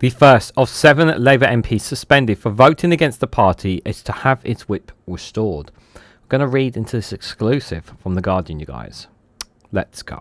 The first of 7 Labour MPs suspended for voting against the party is to have its whip restored. I'm going to read into this exclusive from The Guardian, you guys. Let's go.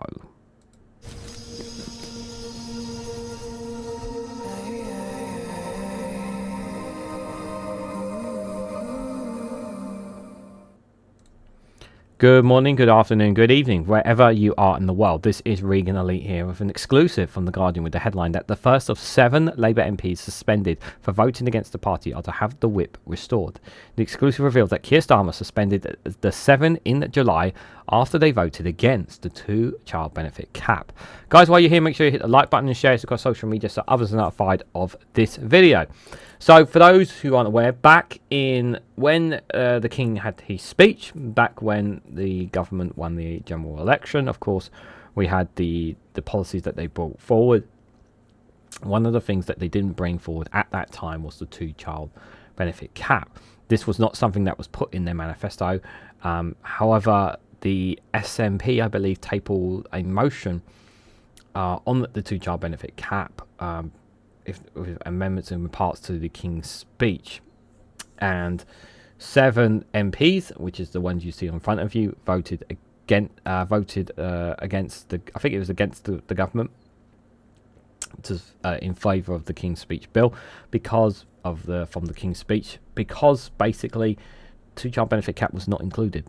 Good morning, good afternoon, good evening, wherever you are in the world. This is Reganelite here with an exclusive from The Guardian with the headline that the first of 7 Labour MPs suspended for voting against the party are to have the whip restored. The exclusive reveals that Keir Starmer suspended the 7 in July after they voted against the 2-child benefit cap. Guys, while you're here, make sure you hit the like button and share it across social media so others are notified of this video. So for those who aren't aware, back in when the King had his speech, back when the government won the general election, of course, we had the policies that they brought forward. One of the things that they didn't bring forward at that time was the 2-child benefit cap. This was not something that was put in their manifesto. However, the SNP, I believe, tabled a motion on the 2-child benefit cap, with amendments in parts to the King's speech, and 7 MPs, which is the ones you see in front of you, voted against the, I think it was against the government, in favour of the King's speech bill because of from the King's speech, because basically 2-child benefit cap was not included.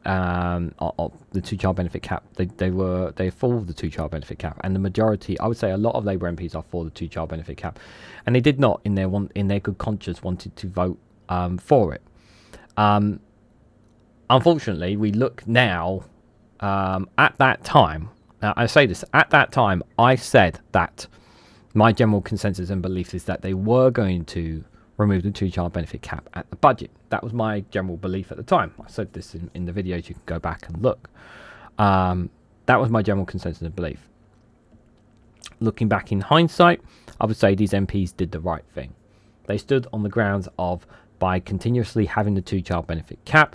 The 2-child benefit cap, they for the 2-child benefit cap, and the majority, I would say a lot of Labour MPs are for the 2-child benefit cap, and they did not in their good conscience wanted to vote for it. Unfortunately, we look now at that time. Now, I say this, at that time I said that my general consensus and belief is that they were going to remove the 2-child benefit cap at the budget. That was my general belief at the time. I said this in the videos, you can go back and look. That was my general consensus and belief. Looking back in hindsight, I would say these MPs did the right thing. They stood on the grounds of, by continuously having the 2-child benefit cap,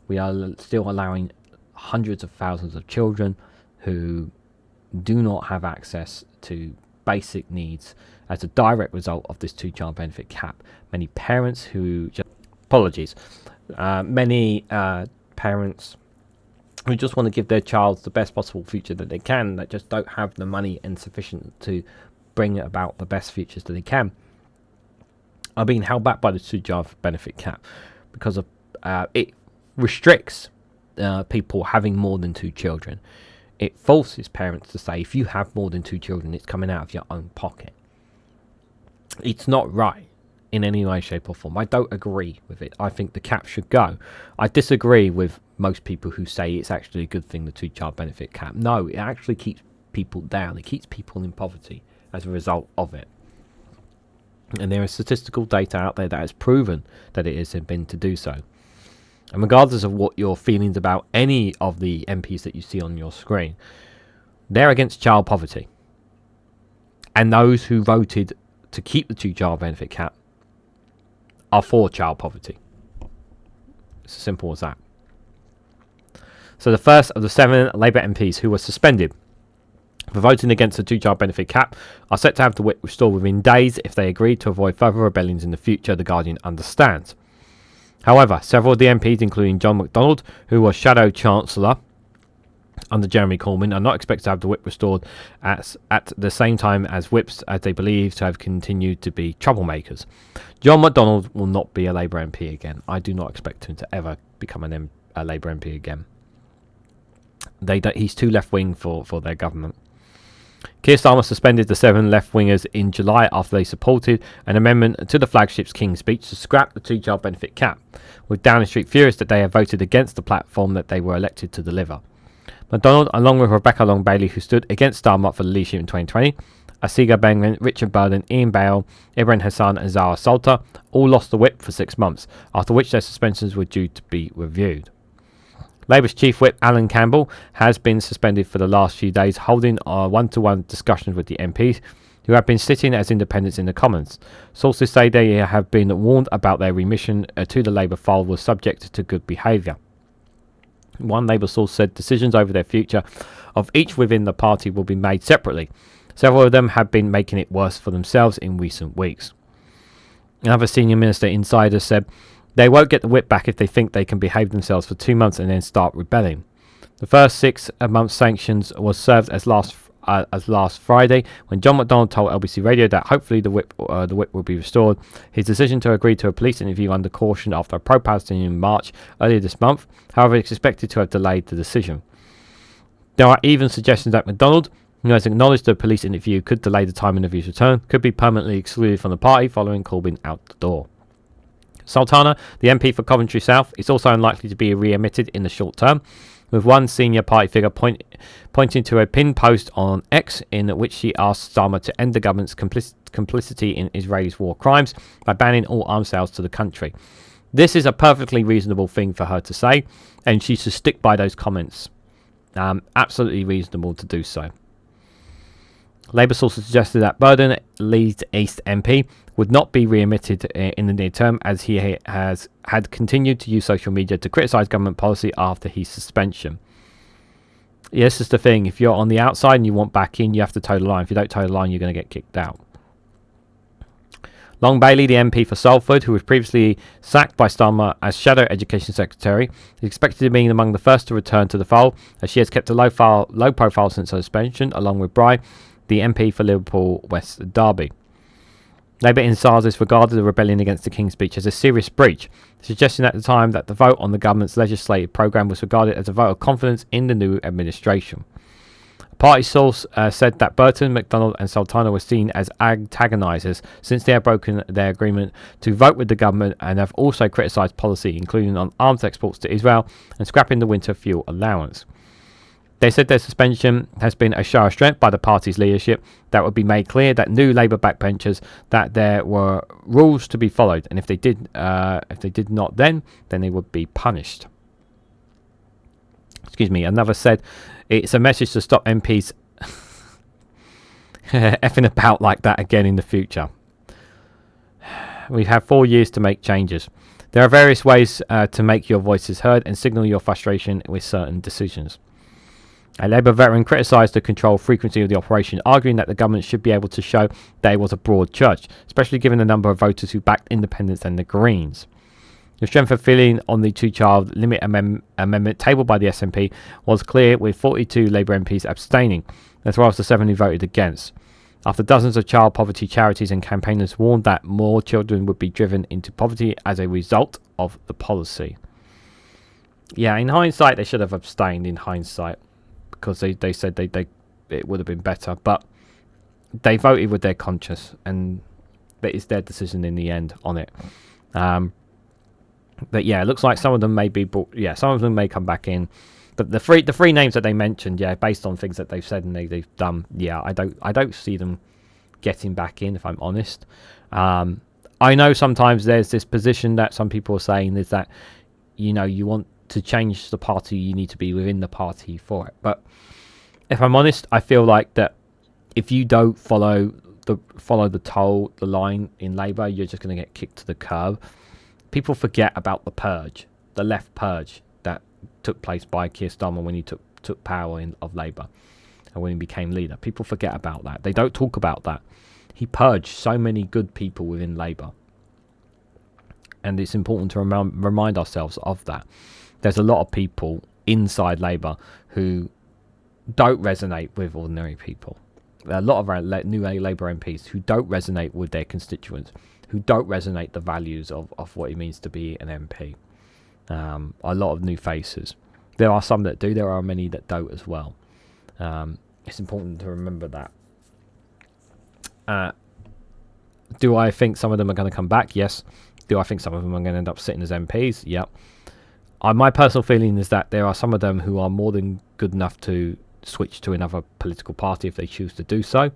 we are still allowing hundreds of thousands of children who do not have access to basic needs as a direct result of this 2-child benefit cap. Many parents who many parents who just want to give their child the best possible future that they can, that just don't have the money insufficient to bring about the best futures that they can, are being held back by the 2-child benefit cap because of it restricts people having more than 2 children. It forces parents to say, if you have more than 2 children, it's coming out of your own pocket. It's not right in any way, shape or form. I don't agree with it. I think the cap should go. I disagree with most people who say it's actually a good thing, the 2-child benefit cap. No, it actually keeps people down. It keeps people in poverty as a result of it. And there is statistical data out there that has proven that it has been to do so. And regardless of what your feelings about any of the MPs that you see on your screen, they're against child poverty. And those who voted to keep the 2-child benefit cap are for child poverty. It's as simple as that. So the first of the 7 Labour MPs who were suspended for voting against the 2-child benefit cap are set to have the whip restored within days if they agree to avoid further rebellions in the future, The Guardian understands. However, several of the MPs, including John McDonnell, who was shadow chancellor under Jeremy Corbyn, are not expected to have the whip restored at the same time as whips, as they believe to have continued to be troublemakers. John McDonnell will not be a Labour MP again. I do not expect him to ever become a Labour MP again. He's too left-wing for their government. Keir Starmer suspended the 7 left-wingers in July after they supported an amendment to the flagship's King's speech to scrap the 2-child benefit cap, with Downing Street furious that they have voted against the platform that they were elected to deliver. McDonnell, along with Rebecca Long-Bailey, who stood against Starmer for the leadership in 2020, Apsana Begum, Richard Byrne, Ian Bale, Imran Hussain and Zarah Sultana, all lost the whip for 6 months, after which their suspensions were due to be reviewed. Labour's chief whip, Alan Campbell, has been suspended for the last few days, holding one-to-one discussions with the MPs, who have been sitting as independents in the Commons. Sources say they have been warned about their remission to the Labour fold was subject to good behaviour. One Labour source said decisions over their future of each within the party will be made separately. Several of them have been making it worse for themselves in recent weeks. Another senior minister insider said they won't get the whip back if they think they can behave themselves for 2 months and then start rebelling. The first 6 month sanctions was served as last Friday, when John McDonnell told LBC Radio that hopefully the whip will be restored. His decision to agree to a police interview under caution after a pro-Palestinian march earlier this month, however, is expected to have delayed the decision. There are even suggestions that McDonnell, who has acknowledged the police interview could delay the timing of his return, could be permanently excluded from the party following Corbyn out the door. Sultana, the MP for Coventry South, is also unlikely to be re-emitted in the short term, with one senior party figure pointing to a pinned post on X in which she asked Starmer to end the government's complicity in Israel's war crimes by banning all arms sales to the country. This is a perfectly reasonable thing for her to say, and she should stick by those comments. Absolutely reasonable to do so. Labour sources suggested that Byrne, Leeds East MP, would not be re-emitted in the near term, as he had continued to use social media to criticise government policy after his suspension. Yeah, this is the thing. If you're on the outside and you want back in, you have to toe the line. If you don't toe the line, you're going to get kicked out. Long Bailey, the MP for Salford, who was previously sacked by Starmer as Shadow Education Secretary, is expected to be among the first to return to the fold, as she has kept a low profile since her suspension, along with Byrne, the MP for Liverpool West Derby. Labour insiders regarded the rebellion against the King's Speech as a serious breach, suggesting at the time that the vote on the government's legislative programme was regarded as a vote of confidence in the new administration. A party source said that Burton, McDonnell and Sultana were seen as antagonisers since they have broken their agreement to vote with the government, and have also criticised policy, including on arms exports to Israel and scrapping the winter fuel allowance. They said their suspension has been a show of strength by the party's leadership that would be made clear that new Labour backbenchers that there were rules to be followed, and if they did not, then they would be punished. Excuse me. Another said it's a message to stop MPs effing about like that again in the future. We have 4 years to make changes. There are various ways to make your voices heard and signal your frustration with certain decisions. A Labour veteran criticised the controlled frequency of the operation, arguing that the government should be able to show that it was a broad church, especially given the number of voters who backed independents and the Greens. The strength of feeling on the two-child limit amendment tabled by the SNP was clear, with 42 Labour MPs abstaining, as well as the 7 who voted against, after dozens of child poverty charities and campaigners warned that more children would be driven into poverty as a result of the policy. Yeah, in hindsight, they should have abstained in hindsight, because they said it would have been better, but they voted with their conscience, and it is their decision in the end on it. But yeah, it looks like some of them may be some of them may come back in. But the three names that they mentioned, based on things that they've said and they've done, I don't see them getting back in, if I'm honest. I know sometimes there's this position that some people are saying is that, you want to change the party, you need to be within the party for it. But if I'm honest, I feel like that if you don't follow the line in Labour, you're just going to get kicked to the curb. People forget about the purge, the left purge that took place by Keir Starmer when he took power of Labour and when he became leader. People forget about that. They don't talk about that. He purged so many good people within Labour, and it's important to remind ourselves of that. There's a lot of people inside Labour who don't resonate with ordinary people. There are a lot of our new Labour MPs who don't resonate with their constituents, who don't resonate the values of what it means to be an MP. A lot of new faces. There are some that do, there are many that don't as well. It's important to remember that. Do I think some of them are going to come back? Yes. Do I think some of them are going to end up sitting as MPs? Yep. My personal feeling is that there are some of them who are more than good enough to switch to another political party if they choose to do so.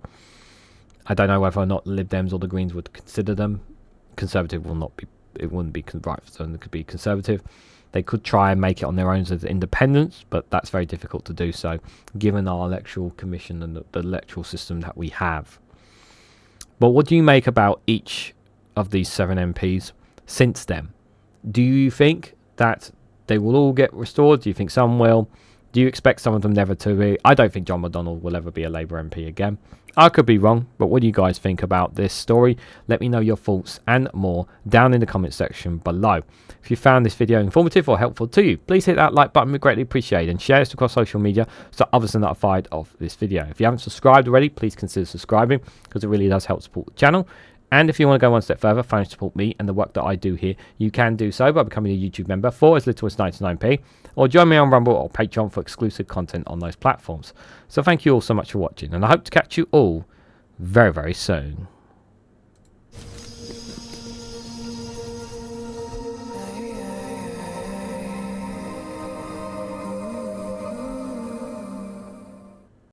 I don't know whether or not the Lib Dems or the Greens would consider them. Conservative will not be. It wouldn't be right, so it could be Conservative. They could try and make it on their own as independents, but that's very difficult to do so, given our electoral commission and the electoral system that we have. But what do you make about each of these 7 MPs since then? Do you think that they will all get restored? Do you think some will? Do you expect some of them never to be? I don't think John McDonnell will ever be a Labour MP again. I could be wrong, but what do you guys think about this story? Let me know your thoughts and more down in the comment section below. If you found this video informative or helpful to you, please hit that like button, we greatly appreciate it, and share this across social media so others are notified of this video. If you haven't subscribed already, please consider subscribing because it really does help support the channel. And if you want to go one step further, financially support me and the work that I do here, you can do so by becoming a YouTube member for as little as 99p, or join me on Rumble or Patreon for exclusive content on those platforms. So thank you all so much for watching, and I hope to catch you all very, very soon.